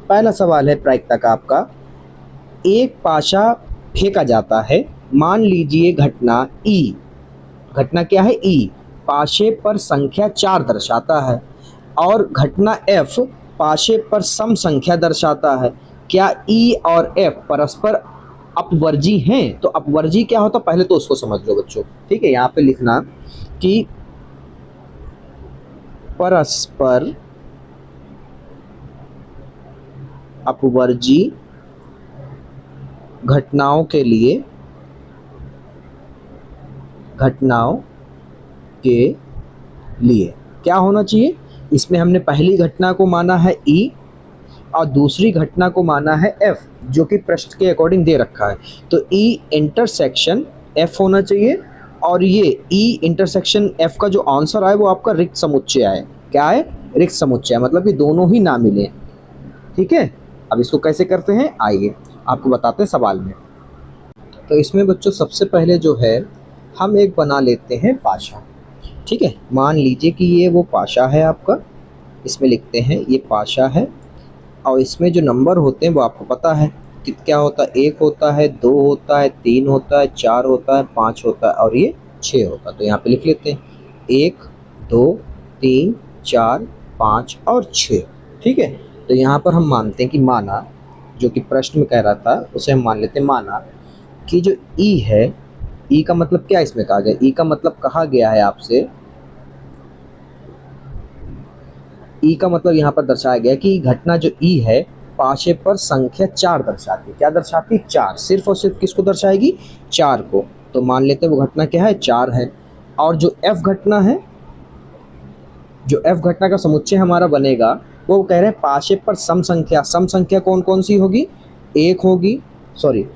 पहला सवाल है प्रायिकता का आपका, एक पाशा फेंका जाता है, मान लीजिए घटना ई, घटना क्या है ई, पाशे पर संख्या 4 दर्शाता है और घटना एफ पाशे पर सम संख्या दर्शाता है। क्या ई और एफ परस्पर अपवर्जी हैं? तो अपवर्जी क्या होता है पहले तो उसको समझ लो बच्चों, ठीक है। यहाँ पे लिखना कि परस्पर अपवर्जी घटनाओं के लिए, घटनाओं के लिए क्या होना चाहिए, इसमें हमने पहली घटना को माना है ई और दूसरी घटना को माना है एफ, जो कि प्रश्न के अकॉर्डिंग दे रखा है। तो ई इंटरसेक्शन एफ होना चाहिए और ये ई इंटरसेक्शन एफ का जो आंसर आए वो आपका रिक्त समुच्चय आए। क्या है? रिक्त समुच्चय, मतलब कि दोनों ही ना मिले, ठीक है। अब इसको कैसे करते हैं आइए आपको बताते हैं सवाल में। तो इसमें बच्चों सबसे पहले जो है हम एक बना लेते हैं पाशा, ठीक है। मान लीजिए कि ये वो पाशा है आपका, इसमें लिखते हैं ये पाशा है और इसमें जो नंबर होते हैं वो आपको पता है कि क्या होता है, 1 होता है, 2 होता है, 3 होता है, 4 होता है, 5 होता है और ये 6 होता है। तो यहाँ पे लिख लेते हैं 1 2 3 4 5 और 6, ठीक है। तो यहाँ पर हम मानते हैं कि माना, जो कि प्रश्न में कह रहा था उसे हम मान लेते हैं, माना कि जो ई है, ई का मतलब क्या इसमें कहा गया, ई का मतलब कहा गया है आपसे, ई का मतलब यहाँ पर दर्शाया गया कि घटना जो ई है पाशे पर संख्या 4 दर्शाती है। क्या दर्शाती है? 4, सिर्फ और सिर्फ किसको दर्शाएगी? 4 को। तो मान लेते हैं वो घटना क्या है? 4 है। और जो एफ घटना है, जो एफ घटना का समुच्चय हमारा बनेगा वो कह रहे हैं पाशे पर सम संख्या, सम संख्या कौन कौन सी होगी? 1 होगी, सॉरी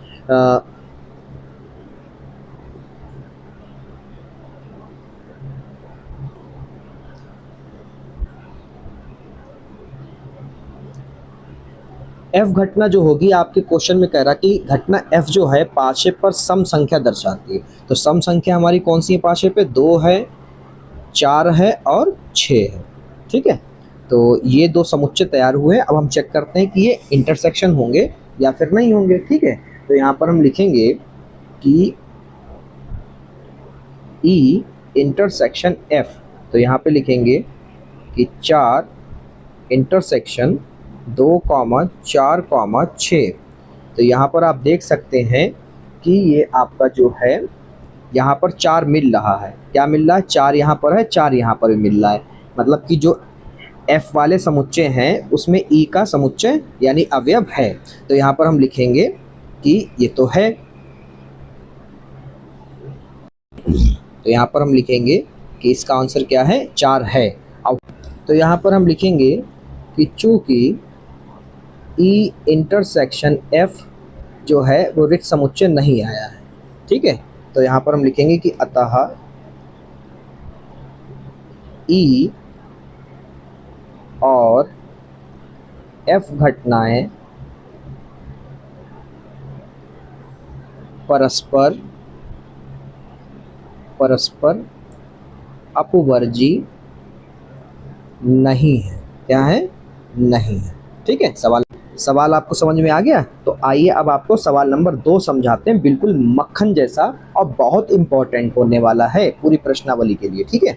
एफ घटना जो होगी, आपके क्वेश्चन में कह रहा कि घटना एफ जो है पाशे पर सम संख्या दर्शाती है। तो सम संख्या हमारी कौन सी है पाशे पे? 2 है, 4 है और 6 है, ठीक है। तो ये दो समुच्चय तैयार हुए। अब हम चेक करते हैं कि ये इंटरसेक्शन होंगे या फिर नहीं होंगे, ठीक है। तो यहाँ पर हम लिखेंगे कि ई इंटरसेक्शन एफ, तो यहाँ पे लिखेंगे कि 4 इंटरसेक्शन 2, 4, 6। तो यहाँ पर आप देख सकते हैं कि ये आपका जो है यहाँ पर 4 मिल रहा है। क्या मिल रहा है? 4 यहाँ पर है, 4 यहाँ पर भी मिल रहा है। मतलब कि जो एफ वाले समुच्चय हैं उसमें ई का समुच्चय यानी अवयव है। तो यहाँ पर हम लिखेंगे कि ये तो है, तो यहाँ पर हम लिखेंगे कि इसका आंसर क्या है? 4 है। अब तो यहाँ पर हम लिखेंगे कि चूँकि ई इंटरसेक्शन एफ जो है वो रिक्त समुच्चय नहीं आया है, ठीक है। तो यहाँ पर हम लिखेंगे कि अतः ई और एफ घटनाएं परस्पर अपवर्जी नहीं है। क्या है? नहीं है, ठीक है। सवाल आपको समझ में आ गया? तो आइए अब आपको सवाल नंबर 2 समझाते हैं, बिल्कुल मक्खन जैसा और बहुत इंपॉर्टेंट होने वाला है पूरी प्रश्नावली के लिए, ठीक है।